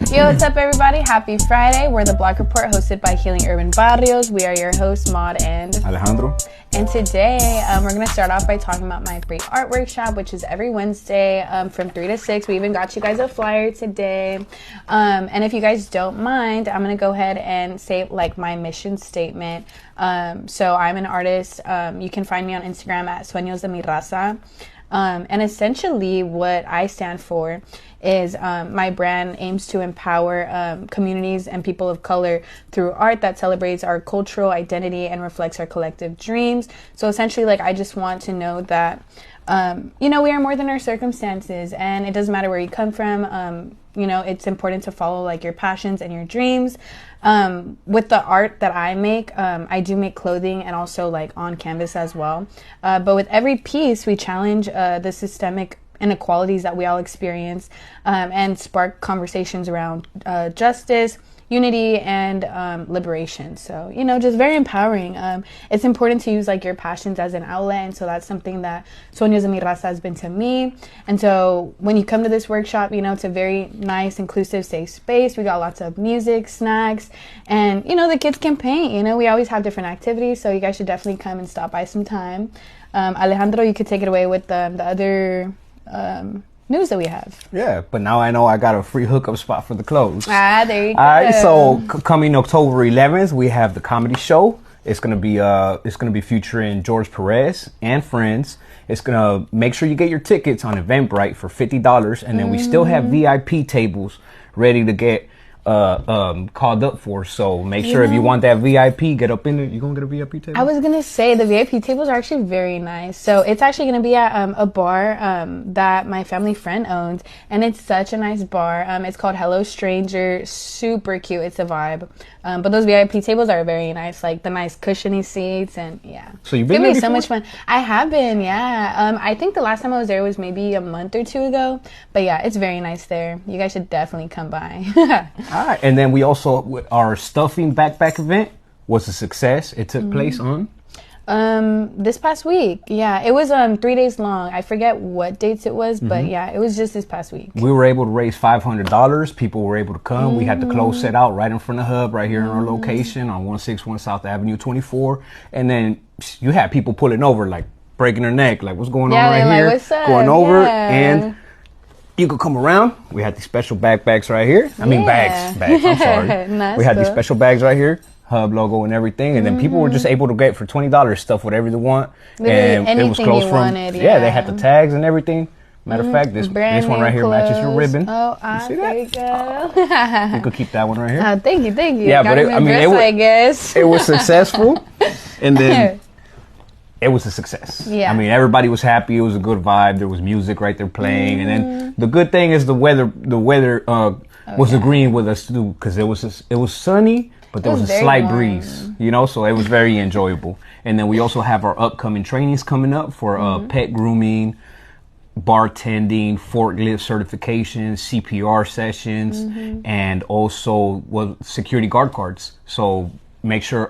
Yo, what's up, everybody? Happy Friday. We're the Block Report, hosted by Healing Urban Barrios. We are your hosts, Maud and Alejandro. And today, we're going to start off by talking about my free art workshop, which is every Wednesday from 3 to 6. We even got you guys a flyer today. And if you guys don't mind, I'm going to go ahead and say like my mission statement. So I'm an artist. You can find me on Instagram at Sueños de mi Raza. And essentially what I stand for is my brand aims to empower communities and people of color through art that celebrates our cultural identity and reflects our collective dreams. So essentially, like, I just want to know that, we are more than our circumstances, and it doesn't matter where you come from. It's important to follow like your passions and your dreams. With the art that I make, I do make clothing and also like on canvas as well. But with every piece, we challenge the systemic inequalities that we all experience and spark conversations around justice, unity, and liberation. So, just very empowering. It's important to use like your passions as an outlet, and so that's something that Sueños de mi Raza has been to me. And so when you come to this workshop, it's a very nice, inclusive, safe space. We got lots of music, snacks, and the kids can paint. We always have different activities, so you guys should definitely come and stop by sometime. Alejandro, you could take it away with the other news that we have. Yeah, but now I know I got a free hookup spot for the clothes. There you go. All right, so coming October 11th, we have the comedy show. It's gonna be featuring George Perez and friends. It's gonna make sure you get your tickets on Eventbrite for $50, and then we still have VIP tables ready to get called up for. So make sure if you want that VIP, get up in there. You gonna get a VIP table? I was gonna say the VIP tables are actually very nice. So it's actually gonna be at a bar that my family friend owns, and it's such a nice bar. It's called Hello Stranger. Super cute. It's a vibe. But those VIP tables are very nice, like the nice cushiony seats, and yeah. So you've been there before? So much fun. I have been, yeah. I think the last time I was there was maybe a month or two ago. But yeah, it's very nice there. You guys should definitely come by. All right, and then we also, our stuffing backpack event was a success. It took place on? This past week. Yeah, it was 3 days long. I forget what dates it was, but yeah, it was just this past week. We were able to raise $500. People were able to come. We had the clothes set out right in front of Hub, right here in our location on 161 South Avenue 24. And then you had people pulling over, like breaking their neck, like what's going on right here? What's up? Going over, and you could come around. We had these special backpacks right here. I mean, bags. I'm sorry. Nice, we had these special bags right here. Hub logo and everything, and then people were just able to get for $20 stuff whatever they want. Literally and it was close you from wanted, they had the tags and everything. Matter of fact, this one right here matches your ribbon. Oh, you see there that? you go. You could keep that one right here. Thank you. Yeah, but I guess it was successful, and then it was a success. Yeah. I mean, everybody was happy. It was a good vibe. There was music right there playing, and then the good thing is the weather was agreeing with us too, because it was sunny. But there was a slight breeze, so it was very enjoyable. And then we also have our upcoming trainings coming up for pet grooming, bartending, forklift certifications, CPR sessions, and also security guard cards. So make sure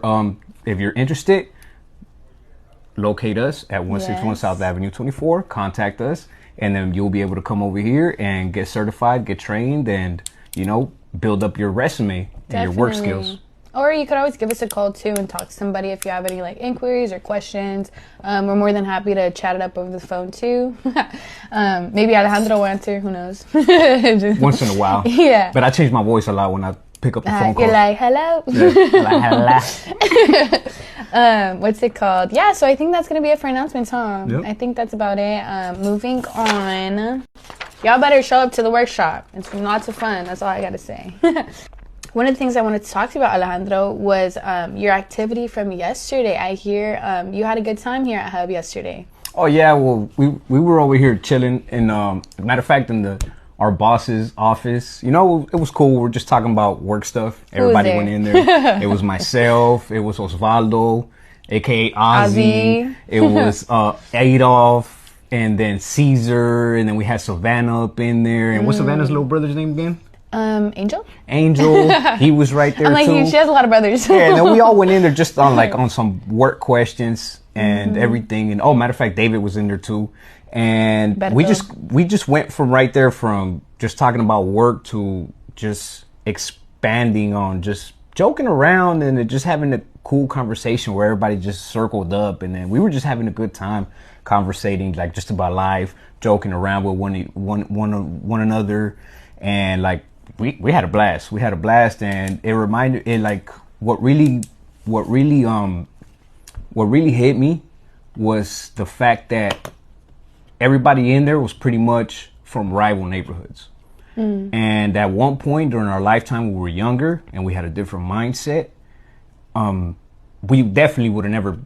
if you're interested, locate us at 161 South Avenue 24. Contact us, and then you'll be able to come over here and get certified, get trained, and build up your resume and your work skills. Or you could always give us a call too and talk to somebody if you have any like inquiries or questions. We're more than happy to chat it up over the phone too. Maybe Alejandro will answer. Who knows? Once in a while. Yeah. But I change my voice a lot when I pick up the phone call. You're like, hello. Yeah, hello. What's it called? Yeah. So I think that's gonna be it for announcements, huh? Yep. I think that's about it. Moving on. Y'all better show up to the workshop. It's lots of fun. That's all I gotta say. One of the things I wanted to talk to you about, Alejandro, was your activity from yesterday. I hear you had a good time here at Hub yesterday. Oh yeah, well we were over here chilling, and matter of fact, in our boss's office. It was cool. We were just talking about work stuff. Everybody went in there. It was myself. It was Osvaldo, aka Ozzy. It was Adolf, and then Caesar, and then we had Savannah up in there. And what's Savannah's little brother's name again? Angel, he was right there. I'm like, too. She has a lot of brothers. Yeah, and then we all went in there just on some work questions and everything. And matter of fact, David was in there too. And we just went from right there from just talking about work to just expanding on just joking around and just having a cool conversation where everybody just circled up, and then we were just having a good time conversating, like just about life, joking around with one another, and like we had a blast. We had a blast, and it reminded it like what really hit me was the fact that everybody in there was pretty much from rival neighborhoods. And at one point during our lifetime, when we were younger and we had a different mindset, we definitely would have never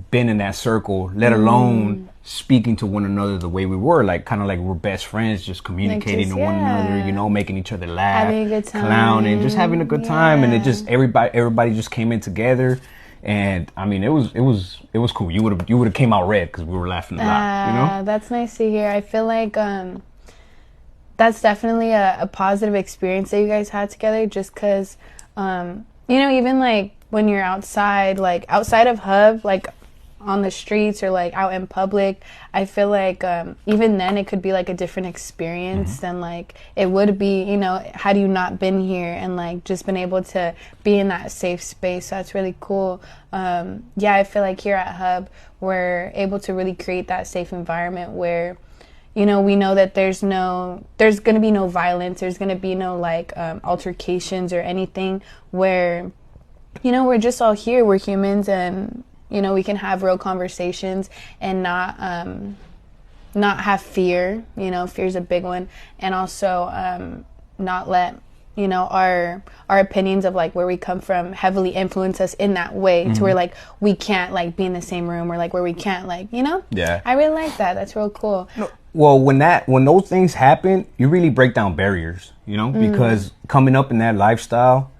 been in that circle, let alone speaking to one another the way we were, like kind of like we're best friends, just communicating to one another, you know, making each other laugh, having a good time, clowning, just having a good time, and it just everybody just came in together. And I mean, it was cool. You would have came out red because we were laughing a lot. You know, that's nice to hear. I feel like that's definitely a positive experience that you guys had together. Just because, you know, even like when you're outside, like outside of Hub, like on the streets or like out in public, I feel like even then it could be like a different experience than like it would be, you know, had you not been here and like just been able to be in that safe space. So that's really cool. Yeah, I feel like here at Hub we're able to really create that safe environment where, you know, we know that there's going to be no violence, there's going to be no like altercations or anything, where, you know, we're just all here, we're humans, and you know, we can have real conversations and not have fear. You know, fear's a big one. And also not let, you know, our opinions of like where we come from heavily influence us in that way to where like we can't like be in the same room, or like where we can't like, you know? Yeah. I really like that. That's real cool. Well, when those things happen, you really break down barriers, you know, because coming up in that lifestyle,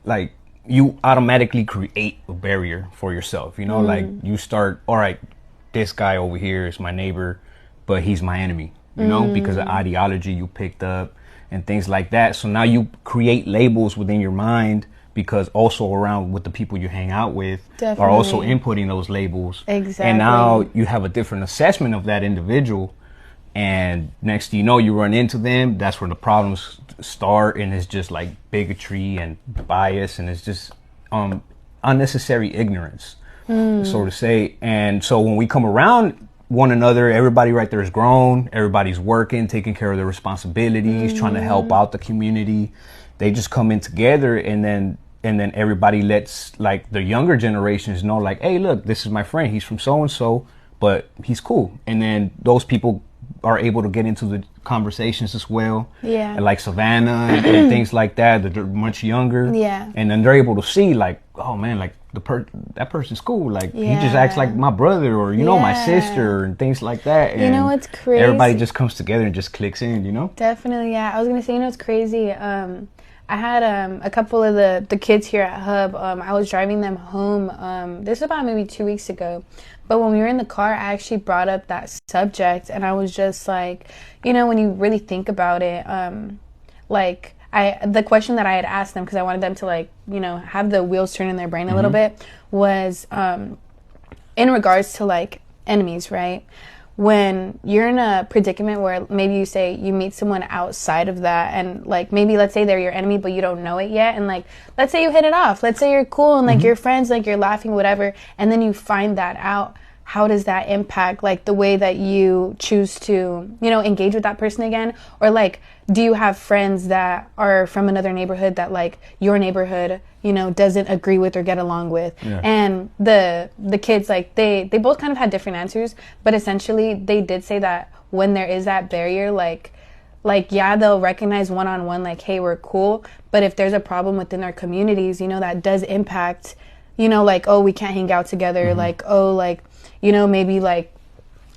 like, you automatically create a barrier for yourself, you know, like you start, all right, this guy over here is my neighbor, but he's my enemy, you know, because of ideology you picked up and things like that. So now you create labels within your mind, because also around with the people you hang out with are also inputting those labels. Exactly. And now you have a different assessment of that individual. And next thing you know, you run into them. That's where the problems start, and it's just like bigotry and bias, and it's just unnecessary ignorance, so to say. And so when we come around one another, everybody right there is grown. Everybody's working, taking care of their responsibilities, trying to help out the community. They just come in together, and then everybody lets like the younger generations know, like, hey, look, this is my friend. He's from so and so, but he's cool. And then those people are able to get into the conversations as well. Yeah. And like Savannah and things like that. They're much younger. Yeah. And then they're able to see like, oh man, like that person's cool. Like he just acts like my brother, or you know, my sister, and things like that. And you know what's crazy? Everybody just comes together and just clicks in, you know? Definitely, yeah. I was gonna say, you know, it's crazy. I had a couple of the kids here at Hub. I was driving them home. This was about maybe 2 weeks ago. But when we were in the car, I actually brought up that subject, and I was just like, you know, when you really think about it, like the question that I had asked them, because I wanted them to like, you know, have the wheels turn in their brain a little bit, was in regards to like enemies, right? When you're in a predicament where maybe you say you meet someone outside of that, and like maybe let's say they're your enemy but you don't know it yet, and like let's say you hit it off, let's say you're cool and like you're friends, like you're laughing, whatever, and then you find that out, how does that impact like the way that you choose to, you know, engage with that person again? Or like, do you have friends that are from another neighborhood that like your neighborhood, you know, doesn't agree with or get along with? Yeah. And the kids, like they both kind of had different answers, but essentially they did say that when there is that barrier, like yeah, they'll recognize one-on-one, like, hey, we're cool, but if there's a problem within our communities, you know, that does impact, you know, like, oh, we can't hang out together, like, oh, like, you know, maybe like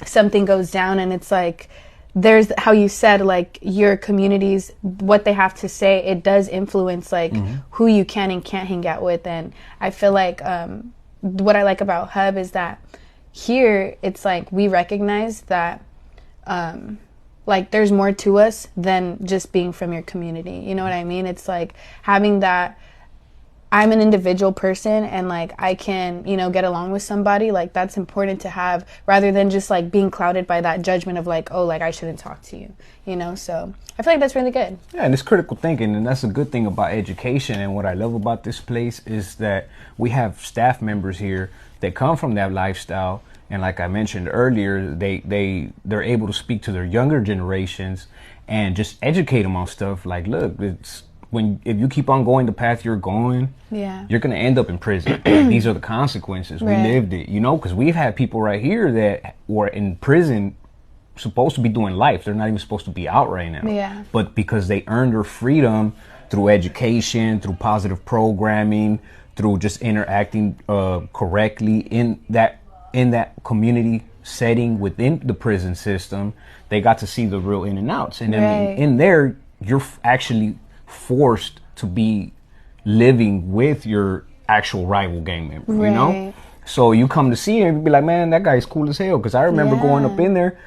something goes down, and it's like, there's how you said, like your communities, what they have to say, it does influence like who you can and can't hang out with. And I feel like what I like about Hub is that here it's like we recognize that like there's more to us than just being from your community. You know what I mean? It's like having that I'm an individual person and like I can, you know, get along with somebody, like that's important to have, rather than just like being clouded by that judgment of like, oh, like I shouldn't talk to you, you know. So I feel like that's really good. Yeah, and it's critical thinking, and that's a good thing about education. And what I love about this place is that we have staff members here that come from that lifestyle, and like I mentioned earlier, they're able to speak to their younger generations and just educate them on stuff like, look, it's if you keep on going the path you're going, you're going to end up in prison. These are the consequences. Right. We lived it, you know, because we've had people right here that were in prison supposed to be doing life. They're not even supposed to be out right now. Yeah. But because they earned their freedom through education, through positive programming, through just interacting correctly in that community setting within the prison system, they got to see the real in and outs. And then in there, you're actually forced to be living with your actual rival gang member, you know? So you come to see him and be like, man, that guy's cool as hell. Because I remember going up in there,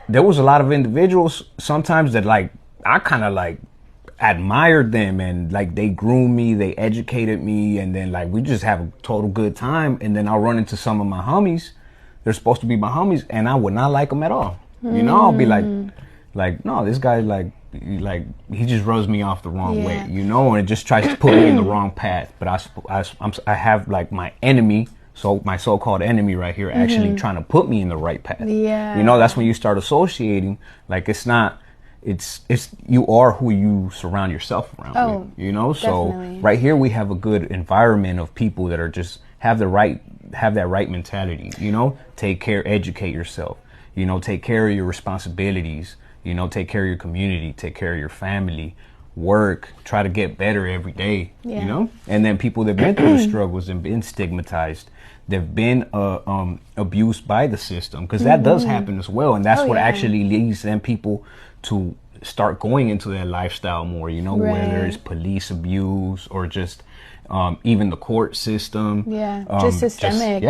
there was a lot of individuals sometimes that like, I kind of like admired them, and like they groomed me, they educated me, and then like we just have a total good time. And then I'll run into some of my homies, they're supposed to be my homies, and I would not like them at all. You know, I'll be like, no, this guy like he just rubs me off the wrong way, you know, and it just tries to put me in the wrong path. But I have like my enemy, so my so-called enemy right here, actually trying to put me in the right path. Yeah, you know, that's when you start associating. Like it's you are who you surround yourself around with, you know. Definitely. So right here we have a good environment of people that are just have that right mentality, you know. Take care, educate yourself, you know, take care of your responsibilities, you know, take care of your community, take care of your family, work, try to get better every day, you know. And then people that've been through the struggles and been stigmatized, they've been abused by the system, because that does happen as well. And that's what actually leads them people to start going into that lifestyle more, you know, whether it's police abuse or just even the court system. Just systemic.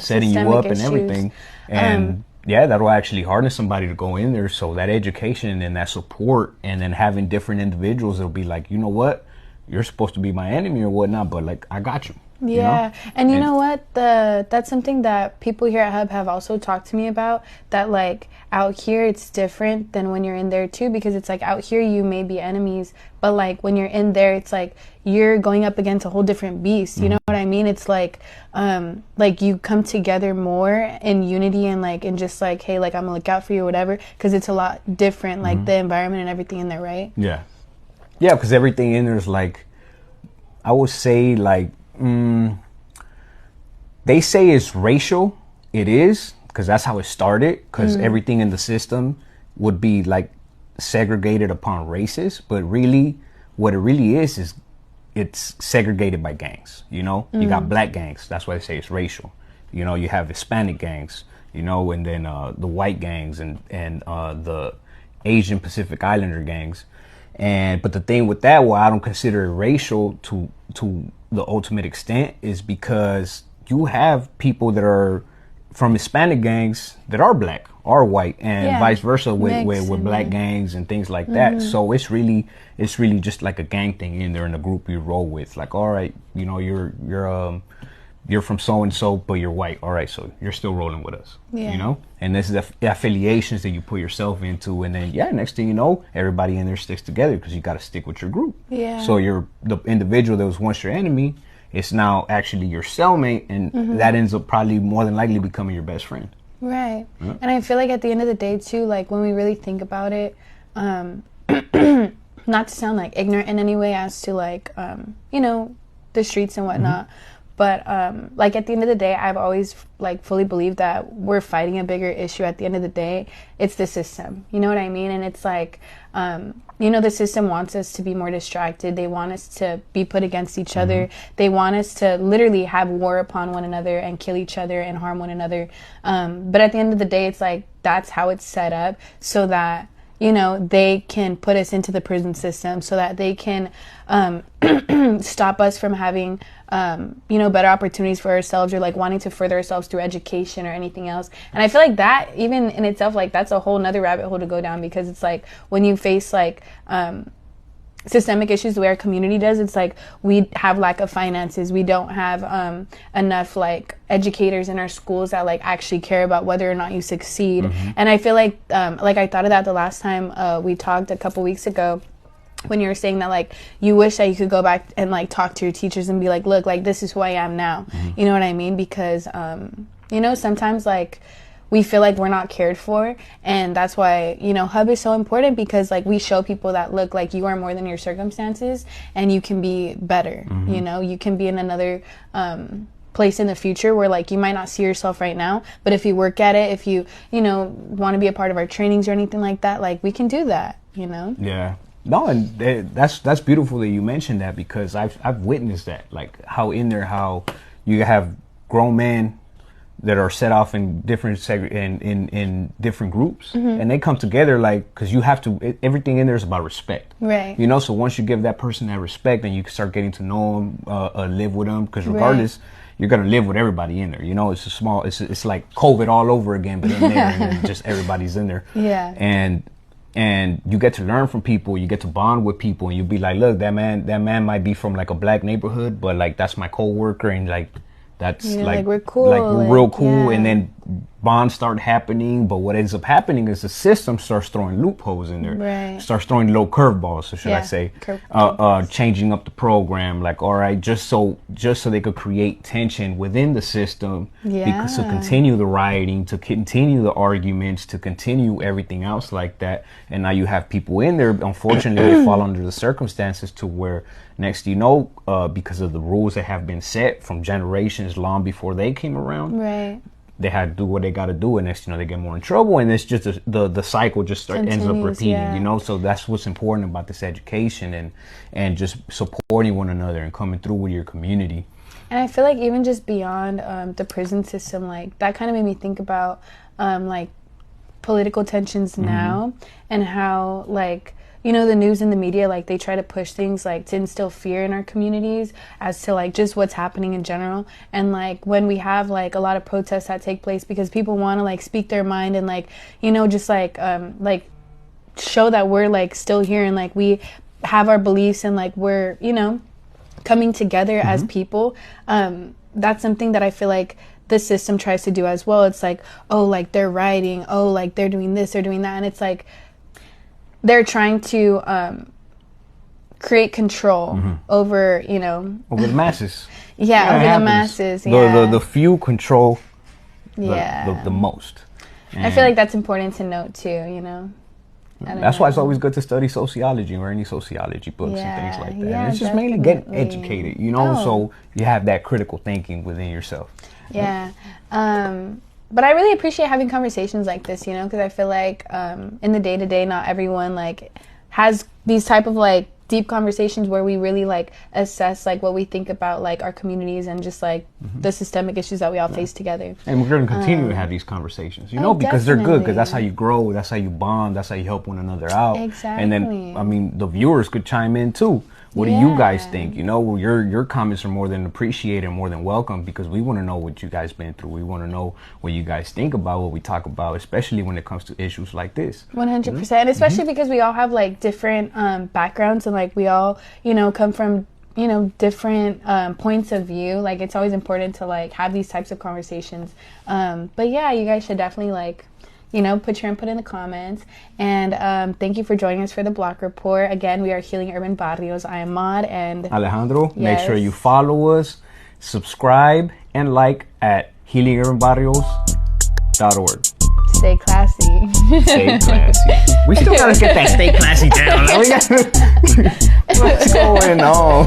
Setting you up issues. And everything. And that'll actually harness somebody to go in there. So that education and that support, and then having different individuals that'll be like, you know what, you're supposed to be my enemy or whatnot, but like I got you. You know? And you know what, that's something that people here at Hub have also talked to me about, that like out here it's different than when you're in there too, because it's like out here you may be enemies, but like when you're in there it's like you're going up against a whole different beast, you know what I mean? It's like you come together more in unity and like, and just like, hey, like I'm gonna look out for you or whatever, because it's a lot different, like the environment and everything in there, right? Because everything in there is like, I would say like, they say it's racial. It is, because that's how it started, because everything in the system would be like segregated upon races, but really what it really is it's segregated by gangs, you know. You got black gangs, that's why they say it's racial, you know. You have Hispanic gangs, you know, and then the white gangs and the Asian Pacific Islander gangs. But the thing with that, why I don't consider it racial to the ultimate extent, is because you have people that are from Hispanic gangs that are black or white, and vice versa with black gangs and things like that. So it's really just like a gang thing in there in the group you roll with. Like, all right, you know, you're from so and so, but you're white. All right, so you're still rolling with us, you know. And this is the affiliations that you put yourself into, and then next thing you know, everybody in there sticks together because you got to stick with your group. So the individual that was once your enemy, it's now actually your cellmate, and that ends up probably more than likely becoming your best friend. Right. And I feel like at the end of the day too, like when we really think about it, not to sound like ignorant in any way as to like you know, the streets and whatnot. But like at the end of the day, I've always like fully believed that we're fighting a bigger issue. At the end of the day, it's the system. You know what I mean? And it's like, you know, the system wants us to be more distracted. They want us to be put against each other. They want us to literally have war upon one another and kill each other and harm one another. But at the end of the day, it's like that's how it's set up, so that, you know, they can put us into the prison system, so that they can stop us from having, you know, better opportunities for ourselves, or like wanting to further ourselves through education or anything else. And I feel like that even in itself, like that's a whole nother rabbit hole to go down, because it's like when you face like systemic issues the way our community does. It's like we have lack of finances. We don't have enough like educators in our schools that like actually care about whether or not you succeed. And I feel like I thought of that the last time we talked a couple weeks ago, when you were saying that like you wish that you could go back and like talk to your teachers and be like, look, like this is who I am now. You know what I mean? Because you know, sometimes like we feel like we're not cared for, and that's why, you know, Hub is so important, because like we show people that, look, like you are more than your circumstances and you can be better. You know, you can be in another place in the future where like you might not see yourself right now, but if you work at it, if you know, want to be a part of our trainings or anything like that, like we can do that, you know? Yeah. No, and that's beautiful that you mentioned that, because I've witnessed that, like how you have grown men that are set off in different in different groups, and they come together, like, because you have to, everything in there is about respect, right? You know, so once you give that person that respect, then you can start getting to know them, live with them, because regardless, you're gonna live with everybody in there. You know, it's it's like COVID all over again, but in there, and then just everybody's in there. Yeah. And you get to learn from people, you get to bond with people, and you be like, look, that man might be from like a black neighborhood, but like that's my coworker, and like that's like we're cool, like we're real cool. yeah. And then bonds start happening, but what ends up happening is the system starts throwing loopholes in there, right? Starts throwing little curveballs, so should I say, changing up the program, like, all right, just so they could create tension within the system, because to continue the rioting, to continue the arguments, to continue everything else like that. And now you have people in there, unfortunately, they fall under the circumstances to where, next you know, because of the rules that have been set from generations long before they came around, right? They had to do what they got to do, and next, you know, they get more in trouble, and it's just the cycle just ends up repeating, you know. So that's what's important about this education, and just supporting one another and coming through with your community. And I feel like even just beyond the prison system, like that kind of made me think about like political tensions now, and how, like, you know, the news and the media, like, they try to push things, like, to instill fear in our communities as to, like, just what's happening in general. And, like, when we have, like, a lot of protests that take place because people want to, like, speak their mind and, like, you know, just, like, show that we're, like, still here and, like, we have our beliefs and, like, we're, you know, coming together as people. That's something that I feel like the system tries to do as well. It's like, oh, like, they're rioting. Oh, like, they're doing this, they're doing that. And it's like, they're trying to create control over, you know, over the masses. Over the masses. The few control the most. And I feel like that's important to note too, you know. That's why it's always good to study sociology or any sociology books and things like that. And it's just mainly get educated, you know, so you have that critical thinking within yourself. Yeah. But I really appreciate having conversations like this, you know, because I feel like in the day-to-day, not everyone, like, has these type of, like, deep conversations where we really, like, assess, like, what we think about, like, our communities and just, like, the systemic issues that we all face together. And we're going to continue to have these conversations, you know, because they're good, because that's how you grow, that's how you bond, that's how you help one another out. Exactly. And then, I mean, the viewers could chime in, too. What do you guys think? You know, your comments are more than appreciated, more than welcome, because we want to know what you guys been through. We want to know what you guys think about what we talk about, especially when it comes to issues like this. 100%. And especially because we all have, like, different backgrounds, and, like, we all, you know, come from, you know, different points of view. Like, it's always important to, like, have these types of conversations. But yeah, you guys should definitely, like, you know, put your input in the comments. And thank you for joining us for the Block Report. Again, we are Healing Urban Barrios. I am Maud and Alejandro. Make sure you follow us, subscribe, and like at healingurbanbarrios.org. Stay classy. Stay classy. We still gotta get that stay classy down. What's going on?